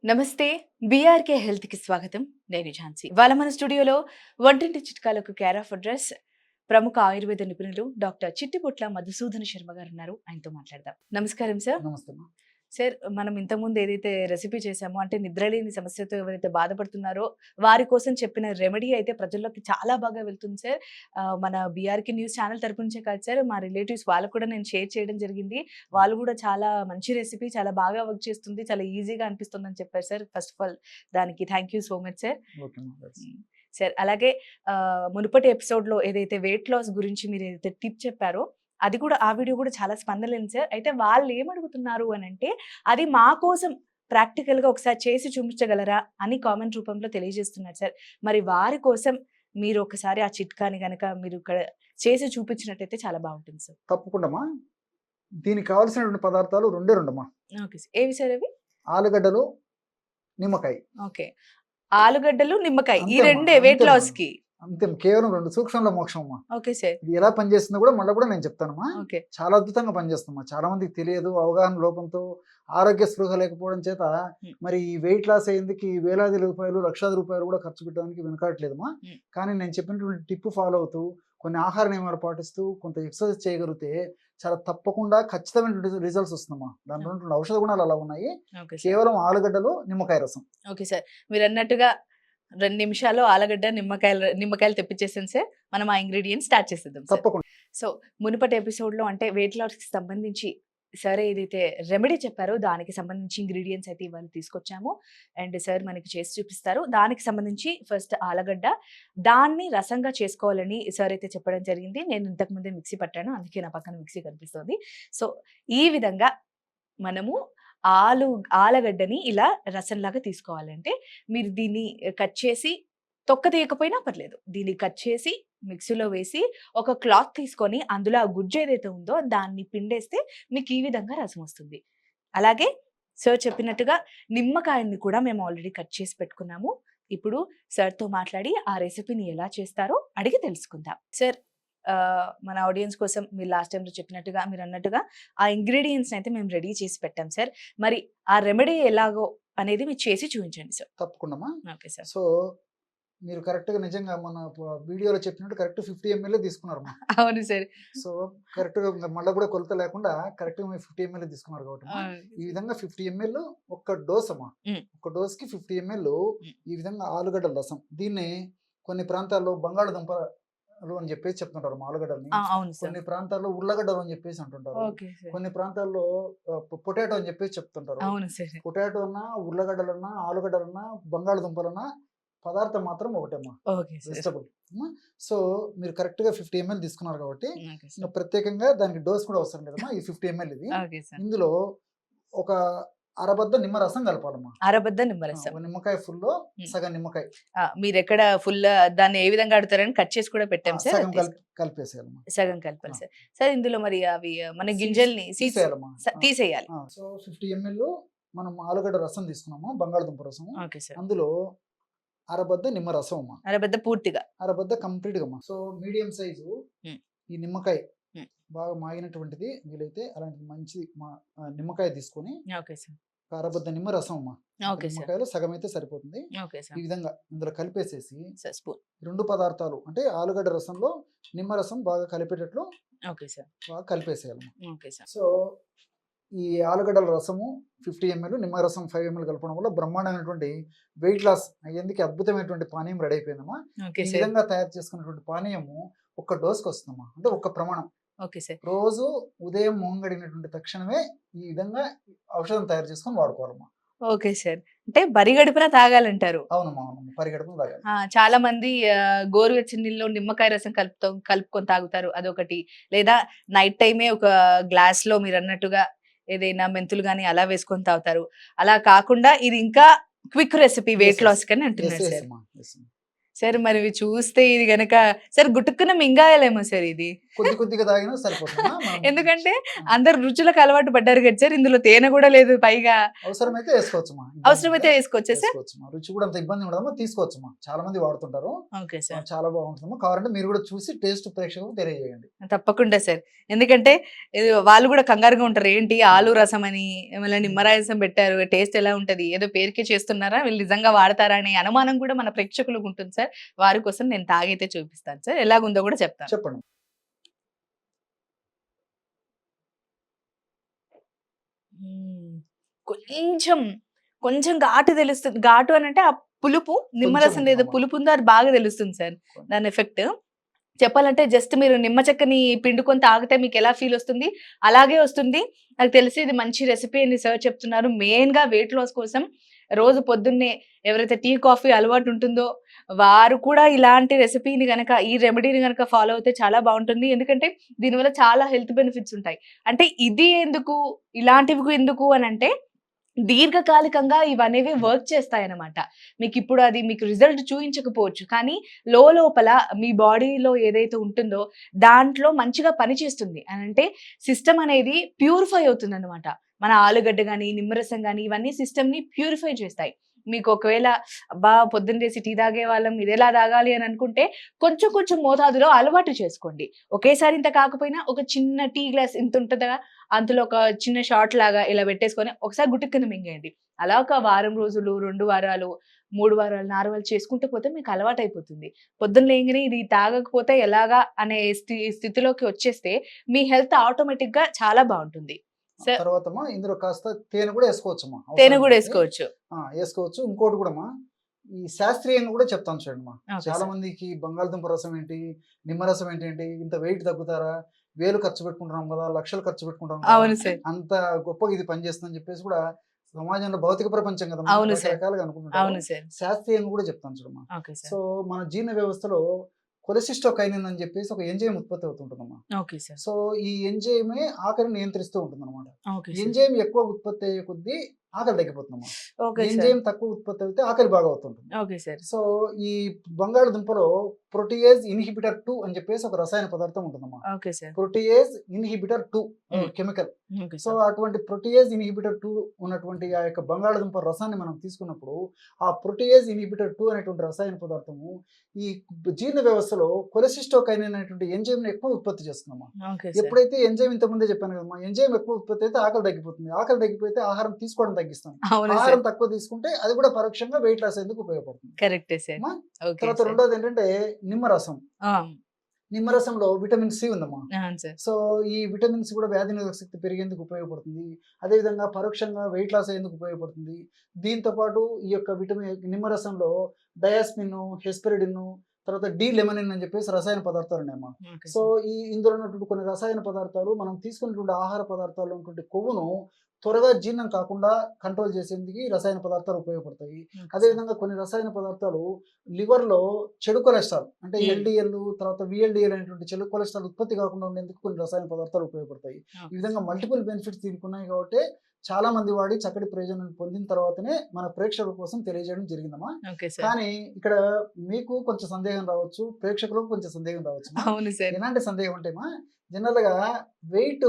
నమస్తే. బీఆర్కే హెల్త్‌కి స్వాగతం. నేను ఝాన్సీ. ఇవాళ మన స్టూడియోలో వంటింటి చిట్కాలకు కేర్ ఆఫ్ అడ్రెస్ ప్రముఖ ఆయుర్వేద నిపుణులు డాక్టర్ చిట్టిపుట్ల మధుసూదన శర్మ గారు ఉన్నారు. ఆయనతో మాట్లాడదాం. నమస్కారం సార్. నమస్తే అమ్మా. సార్, మనం ఇంతకుముందు ఏదైతే రెసిపీ చేశామో అంటే నిద్రలేని సమస్యతో ఎవరైతే బాధపడుతున్నారో వారి కోసం చెప్పిన రెమెడీ అయితే ప్రజల్లోకి చాలా బాగా వెళ్తుంది సార్. మన బీఆర్కే న్యూస్ ఛానల్ తరపు నుంచే కాదు సార్, మా రిలేటివ్స్ వాళ్ళకు కూడా నేను షేర్ చేయడం జరిగింది. వాళ్ళు కూడా చాలా మంచి రెసిపీ, చాలా బాగా వర్క్ చేస్తుంది, చాలా ఈజీగా అనిపిస్తుందని చెప్పారు సార్. ఫస్ట్ ఆఫ్ ఆల్ దానికి thank you so much sir. Okay అమ్మా. సార్, అలాగే మునుపటి ఎపిసోడ్‌లో ఏదైతే వెయిట్ లాస్ గురించి మీరు ఏదైతే టిప్ చెప్పారో అది కూడా, ఆ వీడియో కూడా చాలా స్పందనలేదు సార్. అయితే వాళ్ళు ఏమడుగుతున్నారు అనంటే, అది మా కోసం ప్రాక్టికల్‌గా ఒకసారి చేసి చూపించగలరా అని కామెంట్ రూపంలో తెలియజేస్తున్నారు సార్. మరి వారి కోసం మీరు ఒకసారి ఆ చిట్కాని గనక మీరు ఇక్కడ చేసి చూపించినట్టయితే చాలా బాగుంటుంది సార్. తప్పకుండా అమ్మా. దీనికి కావాల్సినటువంటి పదార్థాలు రెండే రెండమ్మా. Okay sir. ఏవి సార్ అవి? ఆలుగడ్డలు, నిమ్మకాయ. ఓకే. ఆలుగడ్డలు, నిమ్మకాయ ఈ అంతే అమ్మా, రెండే వెయిట్ అంతే అమ్మా. లాస్‌కి. అంతే, కేవలం రెండు. సూక్ష్మంలో మోక్షం అమ్మా. Okay sir. ఇది ఎలా పనిచేస్తుందో కూడా మళ్ళీ కూడా నేను చెప్తానమ్మా. ఓకే. చాలా అద్భుతంగా పనిచేస్తుందమ్మా. చాలా మందికి తెలియదు, అవగాహన లోపంతో, ఆరోగ్య స్పృహ లేకపోవడం చేత మరి ఈ వెయిట్ లాస్ అయ్యేందుకు ఈ వేలాది రూపాయలు, లక్షలాది రూపాయలు కూడా ఖర్చు పెట్టడానికి వెనకాడట్లేదమ్మా. కానీ నేను చెప్పినటువంటి టిప్ ఫాలో అవుతూ, కొన్ని ఆహార నియమాలు పాటిస్తూ, కొంత ఎక్సర్సైజ్ చేయగలిగితే చాలా తప్పకుండా ఖచ్చితమైనటువంటి రిజల్ట్స్ వస్తుందమ్మా. దాంట్లో ఉన్నటువంటి ఔషధ గుణాలు అలా ఉన్నాయి. Okay sir. కేవలం ఆలుగడ్డలు, నిమ్మకాయ రసం. Okay sir. మీరన్నట్టుగా 2 నిమిషాల్లో ఆలుగడ్డ, నిమ్మకాయలు తెప్పించేసాను సార్. మనం ఆ ఇంగ్రీడియంట్స్ స్టార్ట్ చేసేద్దాం సార్. తప్పకుండా. సో, మునుపటి ఎపిసోడ్‌లో అంటే వెయిట్ లాస్‌కి సంబంధించి సార్ ఏదైతే రెమెడీ చెప్పారో దానికి సంబంధించి ఇంగ్రీడియంట్స్ అయితే ఇవాళ తీసుకొచ్చాము. అండ్ సార్ మనకి చేసి చూపిస్తారు. దానికి సంబంధించి ఫస్ట్ ఆలుగడ్డ, దాన్ని రసంగా చేసుకోవాలని సార్ అయితే చెప్పడం జరిగింది. నేను ఇంతకు ముందే మిక్సీ పట్టాను, అందుకే నా పక్కన మిక్సీ కనిపిస్తుంది. సో, ఈ విధంగా మనము ఆలుగడ్డని ఇలా రసంలాగా తీసుకోవాలంటే మీరు దీన్ని కట్ చేసి, తొక్క తీయకపోయినా పర్లేదు, దీన్ని కట్ చేసి మిక్సీలో వేసి ఒక క్లాత్ తీసుకొని అందులో ఆ గుజ్జు ఏదైతే ఉందో దాన్ని పిండేస్తే మీకు ఈ విధంగా రసం వస్తుంది. అలాగే సార్ చెప్పినట్టుగా నిమ్మకాయని కూడా మేము ఆల్రెడీ కట్ చేసి పెట్టుకున్నాము. ఇప్పుడు సార్తో మాట్లాడి ఆ రెసిపీని ఎలా చేస్తారో అడిగి తెలుసుకుందాం. సార్, మన ఆడియన్స్ కోసం మీరు లాస్ట్ టైంలో చెప్పినట్టుగా, మీరు అన్నట్టుగా ఆ ఇంగ్రీడియంట్స్ అయితే మేము రెడీ చేసి పెట్టాం సార్. మరి ఆ రెమెడీ ఎలాగో అనేది మీరు చేసి చూపించండి సార్. తప్పకుండా. Okay sir. సో మీరు కరెక్ట్గా నిజంగా మన వీడియోలో చెప్పినట్టు కరెక్ట్ 50 ml తీసుకున్నారమ్మా. అవును సార్. సో కరెక్ట్గా మళ్ళీ కూడా కొలత లేకుండా కరెక్ట్గా మీరు 50 ml తీసుకున్నారు కాబట్టి ఈ విధంగా 50 ml ఒక్క డోస్ అమ్మా. ఒక డోస్కి 50 ml ఈ విధంగా ఆలుగడ్డల రసం. దీన్ని కొన్ని ప్రాంతాల్లో బంగాళదుంపలు అని చెప్పేసి చెప్తుంటారు ఆలుగడ్డల్ని. కొన్ని ప్రాంతాల్లో ఉల్లగడ్డలు అని చెప్పేసి అంటుంటారు. కొన్ని ప్రాంతాల్లో పొటాటో అని చెప్పేసి చెప్తుంటారు. పొటాటో అన్నా, ఉల్లగడ్డలన్నా, ఆలుగడ్డలన్నా, బంగాళదుంపలన్నా పదార్థం మాత్రం ఒకటేమ్మా, వెజిటబుల్. సో మీరు కరెక్ట్ గా 50 ml తీసుకున్నారు కాబట్టి ప్రత్యేకంగా దానికి డోస్ కూడా అవసరం లేదమ్మా. ఈ 50 ml ఇది. ఇందులో ఒక అరబద్ద నిమ్మరసం కలపాలమ్మా. అరబద్ద నిమ్మరసం. నిమ్మకాయ ఫుల్ లో సగం నిమ్మకాయ. మీరు ఎక్కడ ఫుల్ దాన్ని ఏ విధంగా ఆడుతారని కట్ చేసి కూడా పెట్టాం సార్. సగం కలిపేసేయాలమ్మా. సగం కలపాలి సార్. సార్, ఇందులో మరి అవి మన గింజల్ని తీసేయాలి. సో 50 ml మనం ఆలుగడ్డ రసం తీసుకున్నాము, బంగాళదుంప రసం. అందులో అరబద్ద నిమ్మరసం అమ్మా. అరబద్ద పూర్తిగా, అరబద్ద కంప్లీట్ గా అమ్మా. సో మీడియం సైజు ఈ నిమ్మకాయ బాగా మాగినటువంటిది, వీలైతే అలాంటి మంచి నిమ్మకాయ తీసుకొని అరబద్ద నిమ్మరసం అమ్మా. నిమ్మకాయలో సగం అయితే సరిపోతుంది. ఈ విధంగా ఇందులో కలిపేసేసి రెండు పదార్థాలు అంటే ఆలుగడ్డ రసంలో నిమ్మరసం బాగా కలిపేటట్లు బాగా కలిపేసేయాలమ్మా. సో ఈ ఆలుగడ్డల రసము 50 ml, నిమ్మరసం 5 ml కలపడం వల్ల బ్రహ్మాండమైనటువంటి వెయిట్ లాస్ అయ్యేందుకు అద్భుతమైనటువంటి పానీయం రెడీ అయిపోయిందమ్మా. ఈ విధంగా తయారు చేసుకున్నటువంటి పానీయము ఒక్క డోస్కి వస్తుందమ్మా, అంటే ఒక్క ప్రమాణం. రోజు ఉదయం మొహం గడిగినటువంటి తక్షణమే ఈ విధంగా ఔషధం తయారు చేసుకొని వాడుకోవాలమ్మా. Okay sir. అంటే పరిగడుపున తాగాలంటారు. అవునమ్మా, అవునమ్మా, పరిగడుపున తాగాలి. చాలా మంది గోరువెచ్చని నీళ్ళలో నిమ్మకాయ రసం కలుపుకొని తాగుతారు, అదొకటి. లేదా నైట్ టైమే ఒక గ్లాస్ లో మీరు అన్నట్టుగా ఏదైనా మెంతులు గానీ అలా వేసుకొని తాగుతారు. అలా కాకుండా ఇది ఇంకా క్విక్ రెసిపీ వెయిట్ లాస్ కని అంటున్నారు సార్. సార్, మరి చూస్తే ఇది గనక సార్ గుట్టుక్కున మింగాయలేమో సార్ ఇది. కొద్ది కొద్దిగా తాగినా సరిపోతుందమ్మా. మనం ఎందుకంటే అందరు రుచులకు అలవాటు పడ్డారు కదా సార్, ఇందులో తేనె కూడా లేదు పైగా. అవసరమైతే వేసుకోవచ్చమ్మా, అవసరమైతే వేసుకోవచ్చా సార్? వేసుకోవచ్చమ్మా. రుచి కూడా అంత ఇబ్బంది ఉండదమ్మా, తీసుకోవచ్చమ్మా. చాలా మంది వాడుతుంటారు, ఓకే సార్. చాలా బాగుంటుందమ్మా. కావాలంటే మీరు కూడా చూసి టేస్ట్ ప్రేక్షకులకు తెలియజేయండి. తప్పకుండా సార్. ఎందుకంటే వాళ్ళు కూడా కంగారుగా ఉంటారు, ఏంటి ఆలు రసం అని మళ్ళీ నిమ్మరసం పెట్టారు, టేస్ట్ ఎలా ఉంటది, ఏదో పేరుకే చేస్తున్నారా వీళ్ళు నిజంగా వాడతారా అనే అనుమానం కూడా మన ప్రేక్షకులకు ఉంటుంది సార్. వారి కోసం నేను తాగైతే చూపిస్తాను సార్, ఎలాగుందో కూడా చెప్తాను. చెప్పండి. కొంచెం కొంచెం ఘాటు తెలుస్తుంది. ఘాటు అని అంటే ఆ పులుపు, నిమ్మరసం ఏదో పులుపు ఉందో అది బాగా తెలుస్తుంది సార్ దాని ఎఫెక్ట్. చెప్పాలంటే జస్ట్ మీరు నిమ్మ చెక్కని పిండుకొని తాగితే మీకు ఎలా ఫీల్ వస్తుంది అలాగే వస్తుంది. నాకు తెలిసి ఇది మంచి రెసిపీ అని సార్ చెప్తున్నారు. మెయిన్ గా వెయిట్ లాస్ కోసం రోజు పొద్దున్నే ఎవరైతే టీ కాఫీ అలవాటు ఉంటుందో వారు కూడా ఇలాంటి రెసిపీని గనక, ఈ రెమెడీని గనక ఫాలో అయితే చాలా బాగుంటుంది. ఎందుకంటే దీనివల్ల చాలా హెల్త్ బెనిఫిట్స్ ఉంటాయి. అంటే ఇది ఎందుకు, ఇలాంటివి ఎందుకు అని అంటే దీర్ఘకాలికంగా ఇవనేవి వర్క్ చేస్తాయన్నమాట. మీకు ఇప్పుడు అది మీకు రిజల్ట్ చూపించకపోవచ్చు, కానీ లోపల మీ బాడీలో ఏదైతే ఉంటుందో దాంట్లో మంచిగా పనిచేస్తుంది అని అంటే సిస్టమ్ అనేది ప్యూరిఫై అవుతుంది అనమాట. మన ఆలుగడ్డ కానీ నిమ్మరసం కానీ ఇవన్నీ సిస్టమ్ ని ప్యూరిఫై చేస్తాయి. మీకు ఒకవేళ అబ్బా పొద్దున్న చేసి టీ తాగే వాళ్ళం ఇది ఎలా తాగాలి అని అనుకుంటే కొంచెం కొంచెం మోతాదులో అలవాటు చేసుకోండి. ఒకేసారి ఇంత కాకపోయినా ఒక చిన్న టీ గ్లాస్ ఇంత ఉంటుందా, అందులో ఒక చిన్న షార్ట్ లాగా ఇలా పెట్టేసుకొని ఒకసారి గుట్టు కింద మింగేయండి. అలా ఒక వారం రోజులు, 2 వారాలు, 3 వారాలు, 4 వారాలు చేసుకుంటూ పోతే మీకు అలవాటు అయిపోతుంది. పొద్దున్న లేగానే ఇది తాగకపోతే ఎలాగా అనే స్థితిలోకి వచ్చేస్తే మీ హెల్త్ ఆటోమేటిక్ గా చాలా బాగుంటుంది. తర్వాత ఇందులో కాస్త తేనె కూడా వేసుకోవచ్చమ్మా. తేనె కూడా వేసుకోవచ్చు. వేసుకోవచ్చు. ఇంకోటి కూడా ఈ శాస్త్రీయంగా కూడా చెప్తాను చూడండి. చాలా మందికి బంగాళదుంప రసం ఏంటి, నిమ్మరసం ఏంటి, ఇంత వెయిట్ తగ్గుతారా, వేలు ఖర్చు పెట్టుకుంటున్నాం కదా, లక్షలు ఖర్చు పెట్టుకుంటాం కదా, అంత గొప్పగా ఇది పనిచేస్తుందని చెప్పేసి కూడా సమాజంలో భౌతిక ప్రపంచం కదా రకరకాలుగా అనుకుంటున్నాం. శాస్త్రీయంగా కూడా చెప్తాను చూడమ్మా. సో మన జీర్ణ వ్యవస్థలో కొలెసిస్టోకైనిన్ అని చెప్పేసి ఒక ఎంజైమ్ ఉత్పత్తి అవుతుంటుందమ్మా. సో ఈ ఎంజైమే ఆకలిని నియంత్రిస్తూ ఉంటుంది అనమాట. ఎంజైమ్ ఎక్కువ ఉత్పత్తి అయ్యే కొద్దీ ఆకలి తగ్గిపోతుందమ్మా. ఎంజైమ్ తక్కువ ఉత్పత్తి అయితే ఆకలి బాగా అవుతుంటుంది. సో ఈ బంగాళదుంపలో ప్రోటీయేజ్ ఇన్హిబిటర్ 2 అని చెప్పేసి ఒక రసాయన పదార్థం ఉంటుందమ్మా. Protease inhibitor 2 chemical. సో అటువంటి ప్రోటీయేజ్ ఇన్హిబిటర్ 2 ఉన్నటువంటి ఆ యొక్క బంగాళదుంప రసాన్ని మనం తీసుకున్నప్పుడు ఆ ప్రోటీయేజ్ ఇన్హిబిటర్ 2 అనేటువంటి రసాయన పదార్థము ఈ జీర్ణ వ్యవస్థలో కొలెసిస్టోకైనిన్ అనేటువంటి ఎంజైమ్ ని ఎక్కువ ఉత్పత్తి చేస్తుందమ్మా. ఎప్పుడైతే ఎంజైమ్ ఇంతకుముందే చెప్పాను కదమ్మా, ఎంజైమ్ ఎక్కువ ఉత్పత్తి అయితే ఆకలి తగ్గిపోతుంది. ఆకలి తగ్గిపోతే ఆహారం తీసుకోవడం తగ్గిస్తాం. ఆహారం తక్కువ తీసుకుంటే అది కూడా పరోక్షంగా వెయిట్ లాస్ అయ్యేందుకు ఉపయోగపడుతుంది. తర్వాత రెండోది ఏంటంటే నిమ్మరసం. నిమ్మరసంలో విటమిన్ సి ఉందమ్మా. సో ఈ విటమిన్ సి కూడా వ్యాధి నిరోధక శక్తి పెరిగేందుకు ఉపయోగపడుతుంది. అదేవిధంగా పరోక్షంగా వెయిట్ లాస్ అయ్యేందుకు ఉపయోగపడుతుంది. దీంతో పాటు ఈ యొక్క నిమ్మరసంలో డయాస్మిన్, హెస్పెరిడిన్, తర్వాత లెమనిన్ అని చెప్పేసి రసాయన పదార్థాలు ఉన్నాయమ్మా. సో ఇందులో ఉన్నటువంటి కొన్ని రసాయన పదార్థాలు మనం తీసుకున్నటువంటి ఆహార పదార్థాల్లో ఉన్నటువంటి కొవ్వును త్వరగా జీర్ణం కాకుండా కంట్రోల్ చేసేందుకు రసాయన పదార్థాలు ఉపయోగపడతాయి. అదేవిధంగా కొన్ని రసాయన పదార్థాలు లివర్ లో చెడు కొలెస్ట్రాల్ అంటే ఎల్డిఎల్, తర్వాత విఎల్డిఎల్ అనేటువంటి చెడు కొలెస్ట్రాల్ ఉత్పత్తి కాకుండా ఉండేందుకు కొన్ని రసాయన పదార్థాలు ఉపయోగపడతాయి. ఈ విధంగా మల్టిపుల్ బెనిఫిట్స్ దీనికి ఉన్నాయి కాబట్టి చాలా మంది వాడి చక్కటి ప్రయోజనం పొందిన తర్వాతనే మన ప్రేక్షకుల కోసం తెలియజేయడం జరిగిందమ్మా. కానీ ఇక్కడ మీకు కొంచెం సందేహం రావచ్చు, ప్రేక్షకులకు కొంచెం సందేహం రావచ్చు. ఎలాంటి సందేహం అంటేమా, జనరల్ గా వెయిట్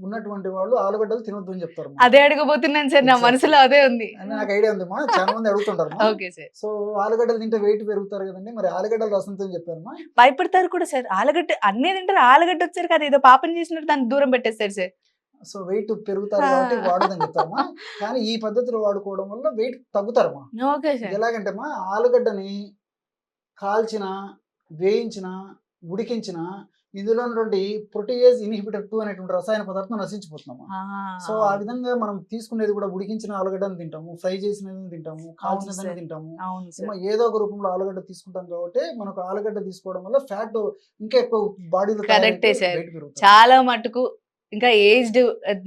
ఉన్నటువంటి వాళ్ళు ఆలుగడ్డలు తినొద్దు అని చెప్తారు. అదే అడగబోతున్నాను సార్, నా మనసులో అదే ఉంది. నాకు ఐడియా ఉందమ్మా, చాలా మంది అడుగుతుంటారు. సో ఆలుగడ్డలు తింటే వెయిట్ పెరుగుతారు కదండి, మరి ఆలుగడ్డలు రసంతో చెప్పారమ్మా. భయపడతారు కూడా సార్, ఆలుగడ్డ అన్నీ తింటారు, ఆలుగడ్డ వచ్చారు కదా ఏదో పాపం చేసినట్టు దాన్ని దూరం పెట్టేస్తారు సార్. సో వెయిట్ పెరుగుతారు కాబట్టి వాడదని చెప్తారమ్మా. కానీ ఈ పద్ధతిలో వాడుకోవడం వల్ల వెయిట్ తగ్గుతారమ్మా. ఎలాగంటే ఆలుగడ్డని కాల్చిన, వేయించిన, ఉడికించిన ఇందులో ఉన్నటువంటి ప్రోటీయేజ్ ఇన్హిబిటర్ 2 అనేటువంటి రసాయన పదార్థం నశించిపోతున్నాము. సో ఆ విధంగా మనం తీసుకునేది కూడా ఉడికించిన ఆలుగడ్డను తింటాము, ఫ్రై చేసినది తింటాము, కాల్చినదని తింటాము. ఏదో ఒక రూపంలో ఆలుగడ్డ తీసుకుంటాం కాబట్టి మనకు ఆలుగడ్డ తీసుకోవడం వల్ల ఫ్యాట్ ఇంకా ఎక్కువ బాడీలో చాలా మటుకు ఇంకా ఏజ్డ్,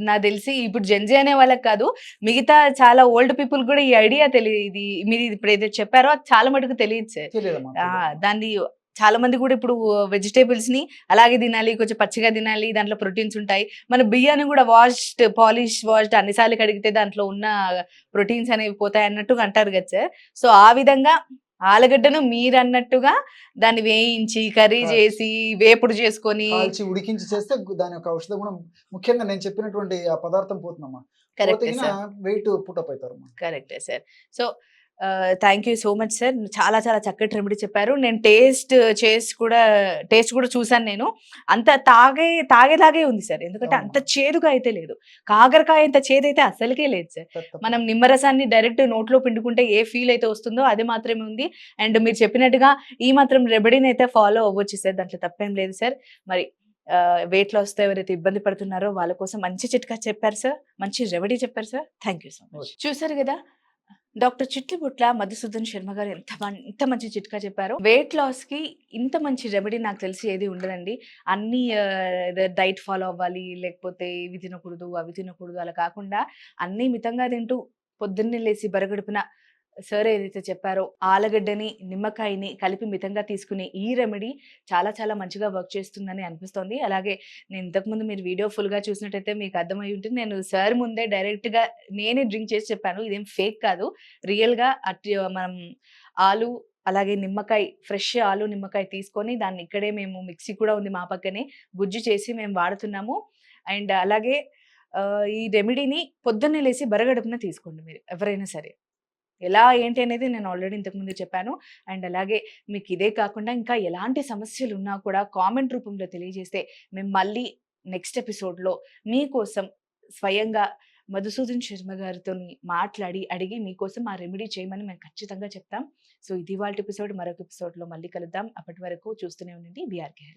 నాకు తెలిసి ఇప్పుడు జెన్జీ అనే వాళ్ళకి కాదు, మిగతా చాలా ఓల్డ్ పీపుల్ కూడా ఈ ఐడియా తెలియదు. మీరు ఇప్పుడు ఏదైతే చెప్పారో అది చాలా మటుకు తెలియదు సార్. దాన్ని చాలా మంది కూడా ఇప్పుడు వెజిటేబుల్స్ ని అలాగే తినాలి, కొంచెం పచ్చిగా తినాలి, దాంట్లో ప్రోటీన్స్ ఉంటాయి. మన బియ్యాన్ని కూడా వాష్డ్ అన్నిసార్లు కడిగితే దాంట్లో ఉన్న ప్రోటీన్స్ అనేవి పోతాయి అన్నట్టుగా అంటారు కదా సార్. సో ఆ విధంగా ఆలుగడ్డను మీరన్నట్టుగా దాన్ని వేయించి, కర్రీ కాల్చి. చేసి, వేపుడు చేసుకొని కాల్చి ఉడికించి చేస్తే దాని యొక్క ఔషధ గుణం ముఖ్యంగా నేను చెప్పినటువంటి ఆ పదార్థం పోతుందమ్మా. పోతే కరెక్టే గిన సార్. వెయిట్ పుటప్ అవుతారమ్మా. కరెక్టే sir. So, thank you so much sir. చాలా చాలా చక్కటి రెమెడీ చెప్పారు. నేను టేస్ట్ కూడా చూసాను నేను. అంత తాగేలాగే ఉంది సార్. ఎందుకంటే అంత అవునమ్మా. చేదుగా అయితే లేదు. కాకరకాయ అంత చేదైతే అస్సలకే లేదు సార్. మనం తప్పకుండా. నిమ్మరసాన్ని డైరెక్ట్ నోట్లో పిండుకుంటే ఏ ఫీల్ అయితే వస్తుందో అది మాత్రమే ఉంది. అండ్ మీరు చెప్పినట్టుగా ఈ మాత్రం రెమెడీని అయితే ఫాలో అవ్వచ్చు సార్. దాంట్లో తప్పేం లేదు సార్. మరి వెయిట్ లాస్‌తో ఎవరైతే ఇబ్బంది పడుతున్నారో వాళ్ళ కోసం మంచి చిట్కా చెప్పారు సార్. మంచి రెమెడీ చెప్పారు sir. Thank you so much. Okay. చూసారు గదా! డాక్టర్ చిట్లిబుట్ల మధుసూదన్ శర్మ గారు ఎంత మంచి చిట్కా చెప్పారో. వెయిట్ లాస్‌కి ఇంత మంచి రెమెడీ నాకు తెలిసి ఏది ఉండదండి. అన్నీ డైట్ ఫాలో అవ్వాలి, లేకపోతే ఇవి తినకూడదు, అవి తినకూడదు అలా కాకుండా అన్నీ మితంగా తింటూ పొద్దున్నే లేసి బరగడుపున సార్ ఏదైతే చెప్పారో ఆలుగడ్డని, నిమ్మకాయని కలిపి మితంగా తీసుకునే ఈ రెమెడీ చాలా చాలా మంచిగా వర్క్ చేస్తుందని అనిపిస్తోంది. అలాగే నేను ఇంతకుముందు మీరు వీడియో ఫుల్‌గా చూసినట్టయితే మీకు అర్థమై ఉంటుంది. నేను సార్ ముందే డైరెక్ట్‌గా నేనే డ్రింక్ చేసి చెప్పాను. ఇదేం ఫేక్ కాదు. రియల్‌గా మనం ఆలు అలాగే నిమ్మకాయ ఫ్రెష్ ఆలు, నిమ్మకాయ తీసుకొని దాన్ని ఇక్కడే మేము మిక్సీ కూడా ఉంది మా పక్కనే. గుజ్జు చేసి మేము వాడుతున్నాము. అండ్ అలాగే ఈ రెమెడీని పొద్దున్నే లేసి బరగడుపున తీసుకోండి మీరు ఎవరైనా సరే. ఎలా ఏంటి అనేది నేను ఆల్రెడీ ఇంతకుముందు చెప్పాను. అండ్ అలాగే మీకు ఇదే కాకుండా ఇంకా ఎలాంటి సమస్యలున్నా కూడా కామెంట్ రూపంలో తెలియజేస్తే మేము మళ్ళీ నెక్స్ట్ ఎపిసోడ్‌లో మీకోసం స్వయంగా మధుసూదన్ శర్మ గారితోని మాట్లాడి, అడిగి మీకోసం ఆ రెమెడీ చేయమని మేము ఖచ్చితంగా చెప్తాం. సో, ఇది ఇవాల్టి ఎపిసోడ్. మరొక ఎపిసోడ్‌లో మళ్ళీ కలుద్దాం. అప్పటి వరకు చూస్తూనే ఉండండి బీఆర్‌కే.